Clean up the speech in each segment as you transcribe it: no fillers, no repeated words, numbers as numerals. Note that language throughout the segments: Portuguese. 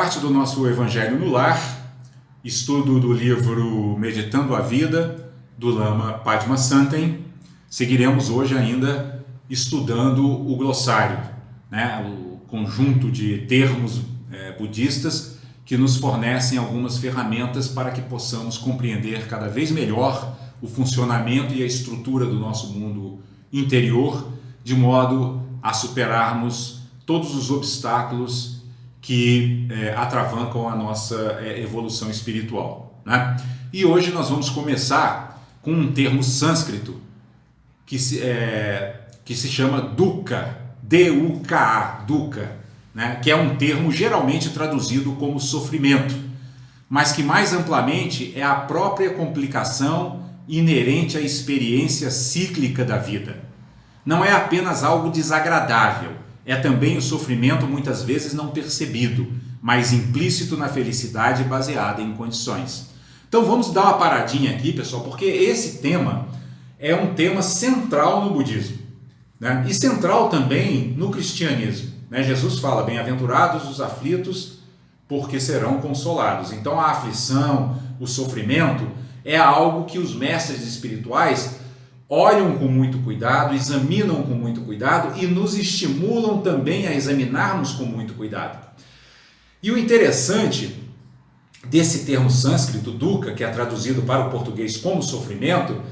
parte do nosso Evangelho no Lar, estudo do livro Meditando a Vida, do Lama Padmasambhava. Seguiremos hoje ainda estudando o glossário, né? O conjunto de termos budistas que nos fornecem algumas ferramentas para que possamos compreender cada vez melhor o funcionamento e a estrutura do nosso mundo interior, de modo a superarmos todos os obstáculos que atravancam a nossa evolução espiritual, né? E hoje nós vamos começar com um termo sânscrito que se chama dukkha, D-U-K-A, dukkha, né? Que é um termo geralmente traduzido como sofrimento, mas que mais amplamente é a própria complicação inerente à experiência cíclica da vida. Não é apenas algo desagradável, é também o sofrimento muitas vezes não percebido, mas implícito na felicidade baseada em condições. Então vamos dar uma paradinha aqui, pessoal, porque esse tema é um tema central no budismo, né? E central também no cristianismo, né? Jesus fala, bem-aventurados os aflitos, porque serão consolados. Então a aflição, o sofrimento é algo que os mestres espirituais olham com muito cuidado, examinam com muito cuidado e nos estimulam também a examinarmos com muito cuidado. E o interessante desse termo sânscrito, dukkha, que é traduzido para o português como sofrimento,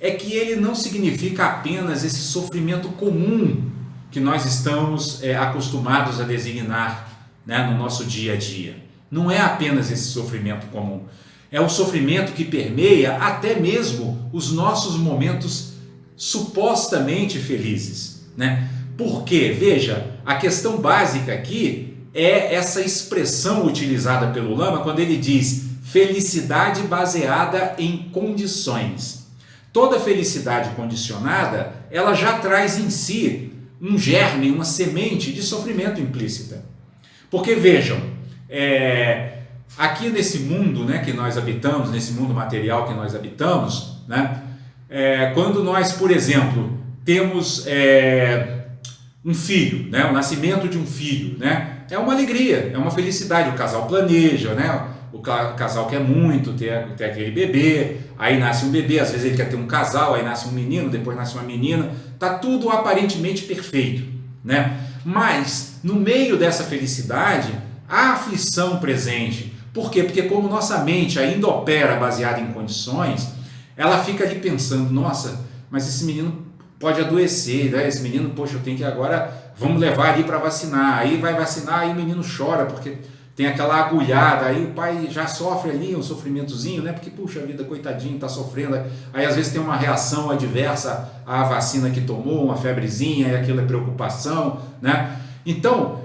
é que ele não significa apenas esse sofrimento comum que nós estamos acostumados a designar, né, no nosso dia a dia. Não é apenas esse sofrimento comum. É o sofrimento que permeia até mesmo os nossos momentos supostamente felizes, né? Porque, veja, a questão básica aqui é essa expressão utilizada pelo Lama quando ele diz felicidade baseada em condições. Toda felicidade condicionada, ela já traz em si um germe, uma semente de sofrimento implícita. Porque, vejam, aqui nesse mundo, né, que nós habitamos, nesse mundo material que nós habitamos, né, quando nós, por exemplo, temos um filho, né, o nascimento de um filho, né, é uma alegria, é uma felicidade, o casal planeja, né, o casal quer muito ter aquele bebê, aí nasce um bebê, às vezes ele quer ter um casal, aí nasce um menino, depois nasce uma menina, está tudo aparentemente perfeito, né? Mas no meio dessa felicidade, há aflição presente. Por quê? Porque como nossa mente ainda opera baseada em condições, ela fica ali pensando, nossa, mas esse menino pode adoecer, né? Esse menino, poxa, eu tenho que agora, vamos levar ali para vacinar, aí vai vacinar, aí o menino chora, porque tem aquela agulhada, aí o pai já sofre ali um sofrimentozinho, né? Porque, puxa vida, coitadinho, está sofrendo, aí às vezes tem uma reação adversa à vacina que tomou, uma febrezinha, e aquilo é preocupação, né? Então,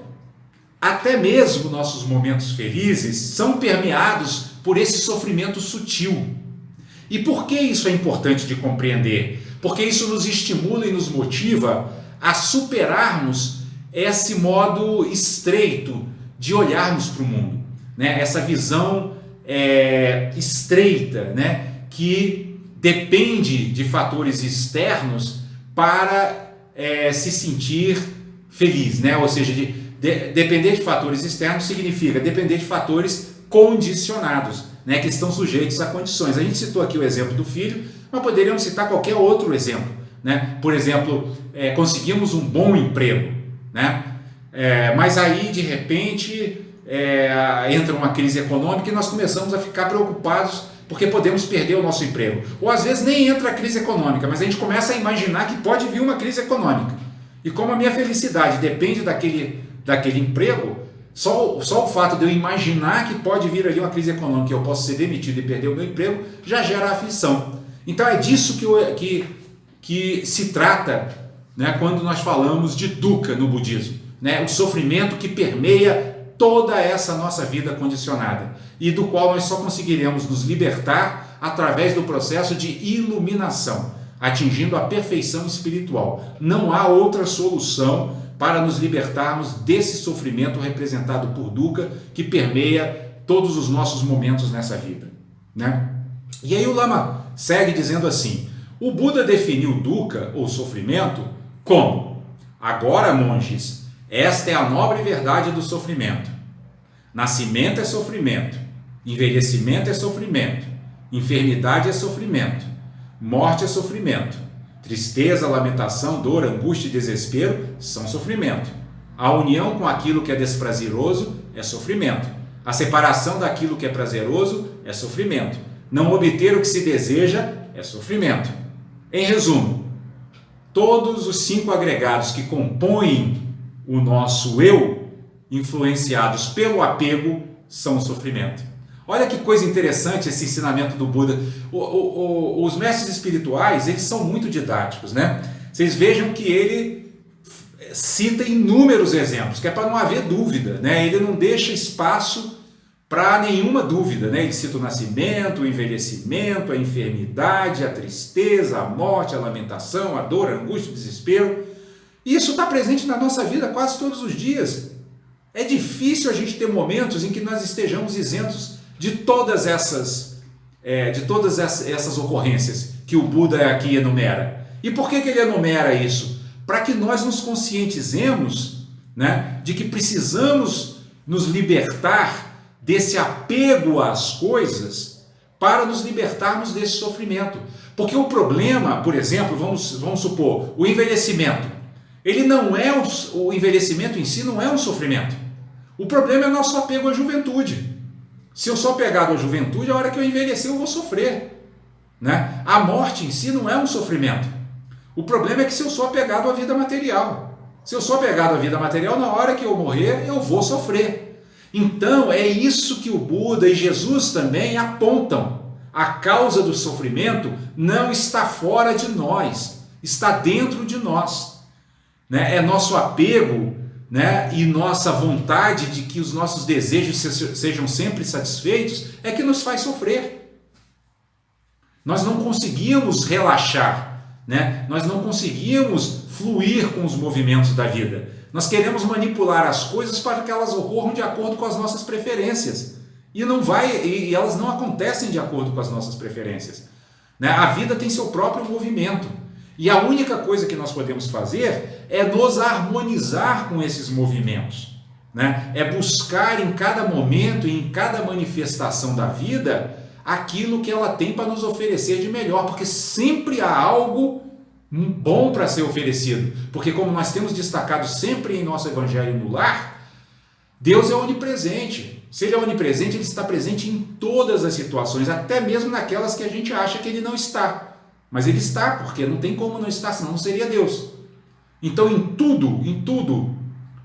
até mesmo nossos momentos felizes são permeados por esse sofrimento sutil. E por que isso é importante de compreender? Porque isso nos estimula e nos motiva a superarmos esse modo estreito de olharmos para o mundo, né? Essa visão estreita, né? Que depende de fatores externos para se sentir feliz, né? Ou seja, depender de fatores externos significa depender de fatores condicionados, né, que estão sujeitos a condições. A gente citou aqui o exemplo do filho, mas poderíamos citar qualquer outro exemplo, né? Por exemplo, conseguimos um bom emprego, né? Mas aí de repente entra uma crise econômica e nós começamos a ficar preocupados porque podemos perder o nosso emprego. Ou às vezes nem entra a crise econômica, mas a gente começa a imaginar que pode vir uma crise econômica. E como a minha felicidade depende daquele emprego, só o fato de eu imaginar que pode vir ali uma crise econômica e eu posso ser demitido e perder o meu emprego, já gera aflição. Então é disso que se trata, né, quando nós falamos de dukkha no budismo, né, o sofrimento que permeia toda essa nossa vida condicionada e do qual nós só conseguiremos nos libertar através do processo de iluminação, atingindo a perfeição espiritual. Não há outra solução para nos libertarmos desse sofrimento representado por dukkha que permeia todos os nossos momentos nessa vida, né? E aí o Lama segue dizendo assim: o Buda definiu dukkha, ou sofrimento, como: agora, monges, esta é a nobre verdade do sofrimento. Nascimento é sofrimento, envelhecimento é sofrimento, enfermidade é sofrimento, morte é sofrimento, tristeza, lamentação, dor, angústia e desespero são sofrimento. A união com aquilo que é desprazeroso é sofrimento. A separação daquilo que é prazeroso é sofrimento. Não obter o que se deseja é sofrimento. Em resumo, todos os 5 agregados que compõem o nosso eu, influenciados pelo apego, são sofrimento. Olha que coisa interessante esse ensinamento do Buda. Os mestres espirituais, eles são muito didáticos, né? Vocês vejam que ele cita inúmeros exemplos, que é para não haver dúvida, né? Ele não deixa espaço para nenhuma dúvida, né? Ele cita o nascimento, o envelhecimento, a enfermidade, a tristeza, a morte, a lamentação, a dor, a angústia, o desespero. E isso está presente na nossa vida quase todos os dias. É difícil a gente ter momentos em que nós estejamos isentos de todas essas ocorrências que o Buda aqui enumera. E por que ele enumera isso? Para que nós nos conscientizemos, né, de que precisamos nos libertar desse apego às coisas para nos libertarmos desse sofrimento. Porque o problema, por exemplo, vamos supor, o envelhecimento. Ele não é o envelhecimento em si não é um sofrimento. O problema é o nosso apego à juventude. Se eu sou apegado à juventude, a hora que eu envelhecer eu vou sofrer, né? A morte em si não é um sofrimento. O problema é que se eu sou apegado à vida material. Se eu sou apegado à vida material, na hora que eu morrer, eu vou sofrer. Então, é isso que o Buda e Jesus também apontam. A causa do sofrimento não está fora de nós, está dentro de nós. Né? É nosso apego, né, e nossa vontade de que os nossos desejos sejam sempre satisfeitos é que nos faz sofrer. Nós não conseguimos relaxar, né? Nós não conseguimos fluir com os movimentos da vida. Nós queremos manipular as coisas para que elas ocorram de acordo com as nossas preferências. E elas não acontecem de acordo com as nossas preferências. Né? A vida tem seu próprio movimento. E a única coisa que nós podemos fazer é nos harmonizar com esses movimentos, né? É buscar em cada momento e em cada manifestação da vida aquilo que ela tem para nos oferecer de melhor, porque sempre há algo bom para ser oferecido. Porque como nós temos destacado sempre em nosso Evangelho no Lar, Deus é onipresente. Se Ele é onipresente, Ele está presente em todas as situações, até mesmo naquelas que a gente acha que Ele não está. Mas Ele está, porque não tem como não estar, senão não seria Deus. Então, em tudo,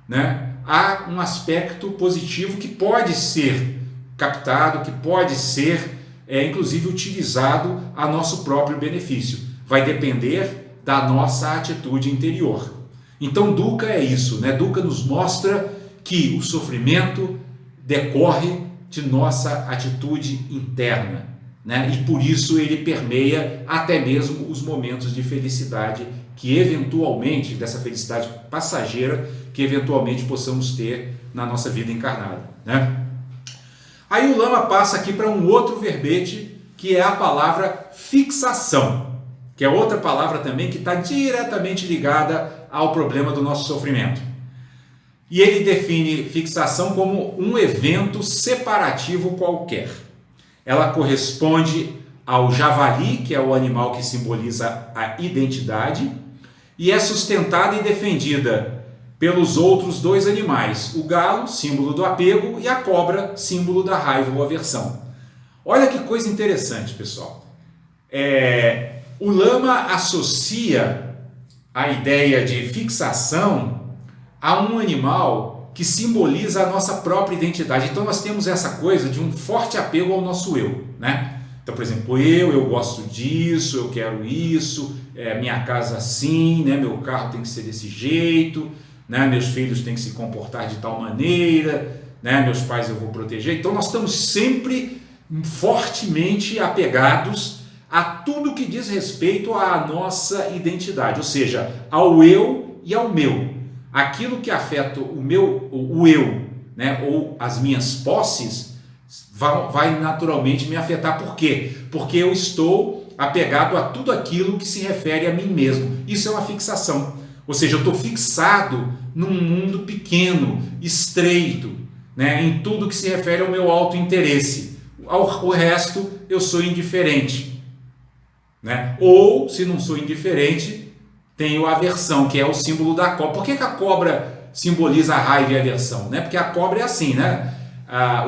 né, há um aspecto positivo que pode ser captado, que pode ser, inclusive, utilizado a nosso próprio benefício. Vai depender da nossa atitude interior. Então, Dukkha é isso, né? Dukkha nos mostra que o sofrimento decorre de nossa atitude interna. Né? E por isso ele permeia até mesmo os momentos de felicidade que eventualmente, dessa felicidade passageira, que eventualmente possamos ter na nossa vida encarnada. Né? Aí o Lama passa aqui para um outro verbete, que é a palavra fixação, que é outra palavra também que está diretamente ligada ao problema do nosso sofrimento. E ele define fixação como um evento separativo qualquer. Ela corresponde ao javali, que é o animal que simboliza a identidade, e é sustentada e defendida pelos outros 2 animais, o galo, símbolo do apego, e a cobra, símbolo da raiva ou aversão. Olha que coisa interessante, pessoal. O Lama associa a ideia de fixação a um animal que simboliza a nossa própria identidade. Então nós temos essa coisa de um forte apego ao nosso eu, né? Então, por exemplo, eu gosto disso, eu quero isso, minha casa assim, né? Meu carro tem que ser desse jeito, né? Meus filhos têm que se comportar de tal maneira, né? Meus pais eu vou proteger. Então nós estamos sempre fortemente apegados a tudo que diz respeito à nossa identidade, ou seja, ao eu e ao meu. Aquilo que afeta o eu, né, ou as minhas posses, vai naturalmente me afetar. Por quê? Porque eu estou apegado a tudo aquilo que se refere a mim mesmo. Isso é uma fixação. Ou seja, eu estou fixado num mundo pequeno, estreito, né, em tudo que se refere ao meu auto-interesse. O resto eu sou indiferente, né? Ou, se não sou indiferente, tenho aversão, que é o símbolo da cobra. Por que a cobra simboliza a raiva e a aversão, né? Porque a cobra é assim, né?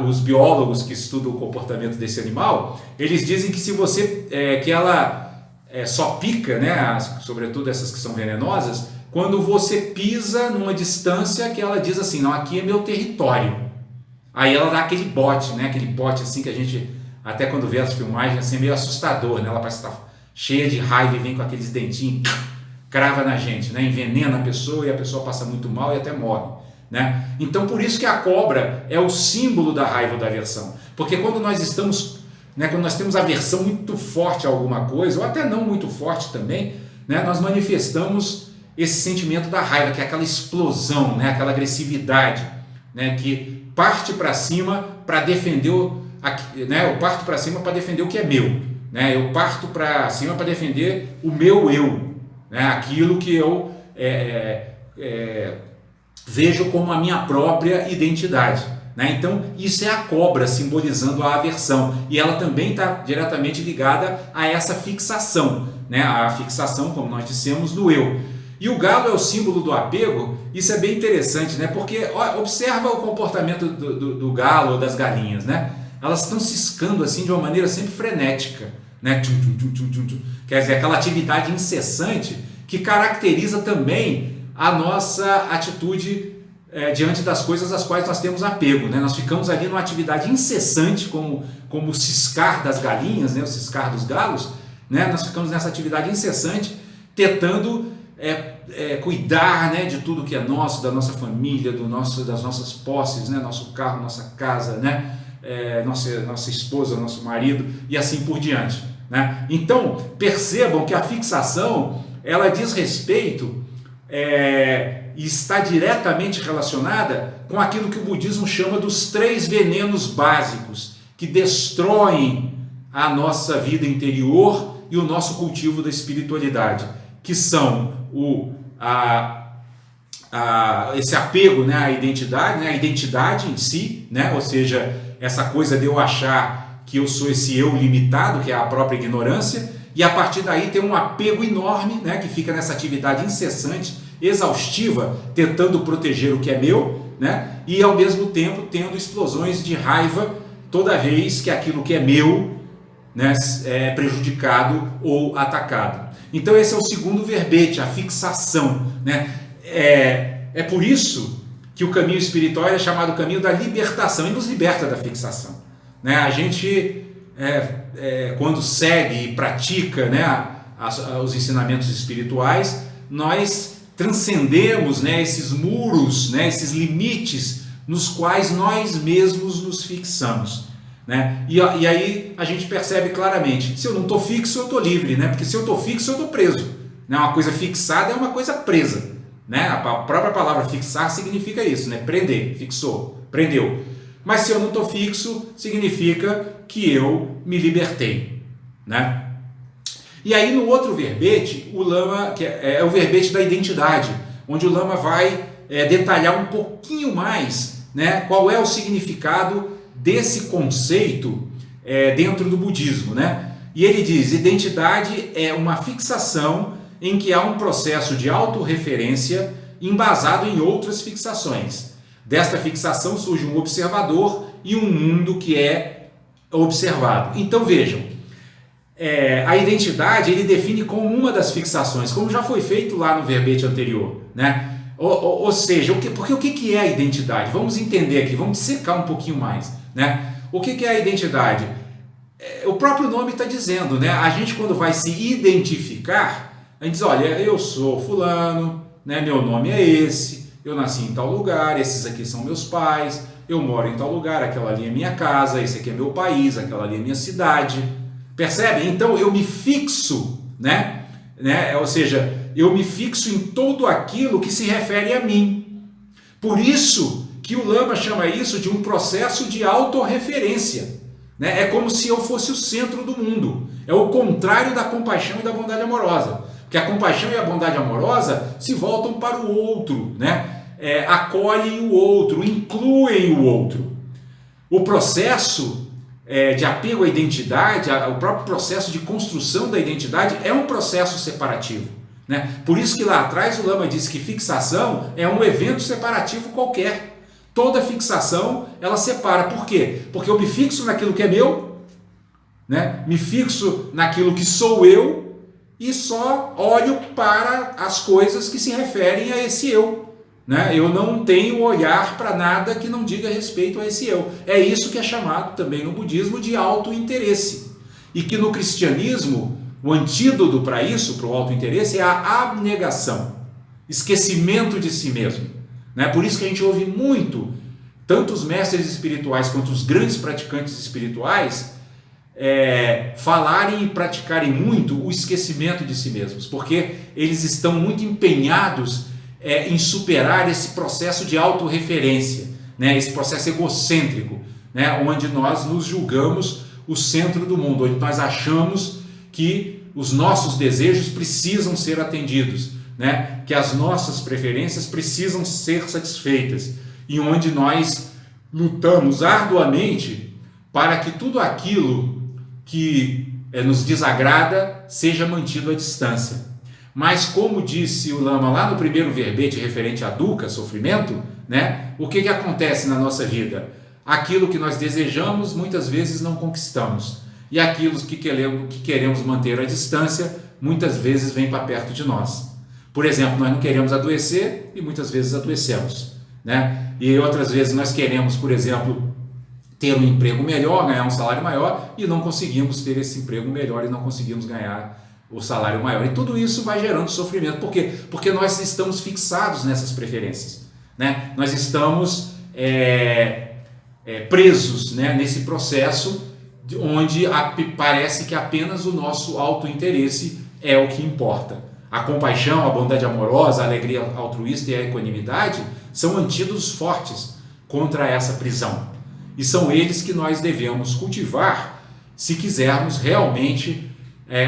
Os biólogos que estudam o comportamento desse animal, eles dizem que se você que ela só pica, né? Sobretudo essas que são venenosas, quando você pisa numa distância que ela diz assim, não, aqui é meu território. Aí ela dá aquele bote, né? Aquele bote assim que a gente, até quando vê as filmagens, assim, é meio assustador, né? Ela parece estar cheia de raiva e vem com aqueles dentinhos, crava na gente, né? Envenena a pessoa e a pessoa passa muito mal e até morre, né? Então por isso que a cobra é o símbolo da raiva ou da aversão, porque quando nós estamos, né, quando nós temos aversão muito forte a alguma coisa, ou até não muito forte também, né, nós manifestamos esse sentimento da raiva, que é aquela explosão, né, aquela agressividade, né, que parte para cima para defender né, eu parto para cima para defender o que é meu, né, eu parto para cima para defender o meu eu, né, aquilo que eu vejo como a minha própria identidade, né? Então isso é a cobra simbolizando a aversão, e ela também está diretamente ligada a essa fixação, né, a fixação, como nós dissemos, do eu. E o galo é o símbolo do apego. Isso é bem interessante, né? Porque observa o comportamento do galo ou das galinhas, né? Elas estão ciscando assim de uma maneira sempre frenética, né? Quer dizer, aquela atividade incessante que caracteriza também a nossa atitude diante das coisas às quais nós temos apego, né? Nós ficamos ali numa atividade incessante, como o ciscar das galinhas, né? O ciscar dos galos, né? Nós ficamos nessa atividade incessante, tentando cuidar, né, de tudo que é nosso, da nossa família, das nossas posses, né, nosso carro, nossa casa, né, nossa esposa, nosso marido e assim por diante, né? Então percebam que a fixação, ela diz respeito e está diretamente relacionada com aquilo que o budismo chama dos 3 venenos básicos que destroem a nossa vida interior e o nosso cultivo da espiritualidade, que são esse apego, né, à identidade, né, a identidade em si, né, ou seja, essa coisa de eu achar que eu sou esse eu limitado, que é a própria ignorância, e a partir daí tem um apego enorme, né, que fica nessa atividade incessante, exaustiva, tentando proteger o que é meu, né, e ao mesmo tempo tendo explosões de raiva toda vez que aquilo que é meu, né, é prejudicado ou atacado. Então esse é o segundo verbete, a fixação, né? É por isso que o caminho espiritual é chamado caminho da libertação, e nos liberta da fixação, né? A gente, quando segue e pratica, né, os ensinamentos espirituais, nós transcendemos, né, esses muros, né, esses limites nos quais nós mesmos nos fixamos, né? E aí a gente percebe claramente, se eu não estou fixo, eu estou livre, né? Porque se eu estou fixo, eu estou preso, né? Uma coisa fixada é uma coisa presa, né? A própria palavra fixar significa isso, né? Prender, fixou, prendeu. Mas se eu não estou fixo, significa que eu me libertei, né? E aí no outro verbete, o Lama, que é o verbete da identidade, onde o Lama vai detalhar um pouquinho mais, né, qual é o significado desse conceito dentro do budismo, né? E ele diz: identidade é uma fixação em que há um processo de autorreferência embasado em outras fixações. Desta fixação surge um observador e um mundo que é observado. Então vejam, a identidade ele define como uma das fixações, como já foi feito lá no verbete anterior, né? Ou seja, porque o que é a identidade? Vamos entender aqui, vamos dissecar um pouquinho mais, né? O que é a identidade? O próprio nome está dizendo, né? A gente, quando vai se identificar, a gente diz: olha, eu sou fulano, né? Meu nome é esse, eu nasci em tal lugar, esses aqui são meus pais, eu moro em tal lugar, aquela ali é minha casa, esse aqui é meu país, aquela ali é minha cidade. Percebe? Então eu me fixo, né? Ou seja, eu me fixo em tudo aquilo que se refere a mim. Por isso que o Lama chama isso de um processo de autorreferência, né? É como se eu fosse o centro do mundo. É o contrário da compaixão e da bondade amorosa. Porque a compaixão e a bondade amorosa se voltam para o outro, né? acolhem o outro, incluem o outro. O processo de apego à identidade, o próprio processo de construção da identidade é um processo separativo, né? Por isso que lá atrás o Lama disse que fixação é um evento separativo qualquer. Toda fixação ela separa. Por quê? Porque eu me fixo naquilo que é meu, né? Me fixo naquilo que sou eu e só olho para as coisas que se referem a esse eu, né? Eu não tenho olhar para nada que não diga respeito a esse eu. É isso que é chamado também no budismo de autointeresse. E que no cristianismo, o antídoto para isso, para o autointeresse, é a abnegação, esquecimento de si mesmo, né? Por isso que a gente ouve muito, tanto os mestres espirituais quanto os grandes praticantes espirituais, falarem e praticarem muito o esquecimento de si mesmos, porque eles estão muito empenhados em superar esse processo de autorreferência, né? Esse processo egocêntrico, né? Onde nós nos julgamos o centro do mundo, onde nós achamos que os nossos desejos precisam ser atendidos, né? Que as nossas preferências precisam ser satisfeitas, e onde nós lutamos arduamente para que tudo aquilo que nos desagrada seja mantido à distância. Mas como disse o Lama lá no primeiro verbete referente a dukkha, sofrimento, né? O que acontece na nossa vida? Aquilo que nós desejamos muitas vezes não conquistamos, e aquilo que queremos manter à distância muitas vezes vem para perto de nós. Por exemplo, nós não queremos adoecer e muitas vezes adoecemos, né? E outras vezes nós queremos, por exemplo, ter um emprego melhor, ganhar um salário maior, e não conseguimos ter esse emprego melhor e não conseguimos ganhar o salário maior. E tudo isso vai gerando sofrimento. Por quê? Porque nós estamos fixados nessas preferências, né? Nós estamos presos, né, nesse processo onde parece que apenas o nosso autointeresse é o que importa. A compaixão, a bondade amorosa, a alegria altruísta e a equanimidade são antídotos fortes contra essa prisão. E são eles que nós devemos cultivar se quisermos realmente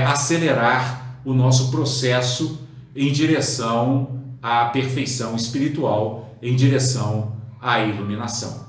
acelerar o nosso processo em direção à perfeição espiritual, em direção à iluminação.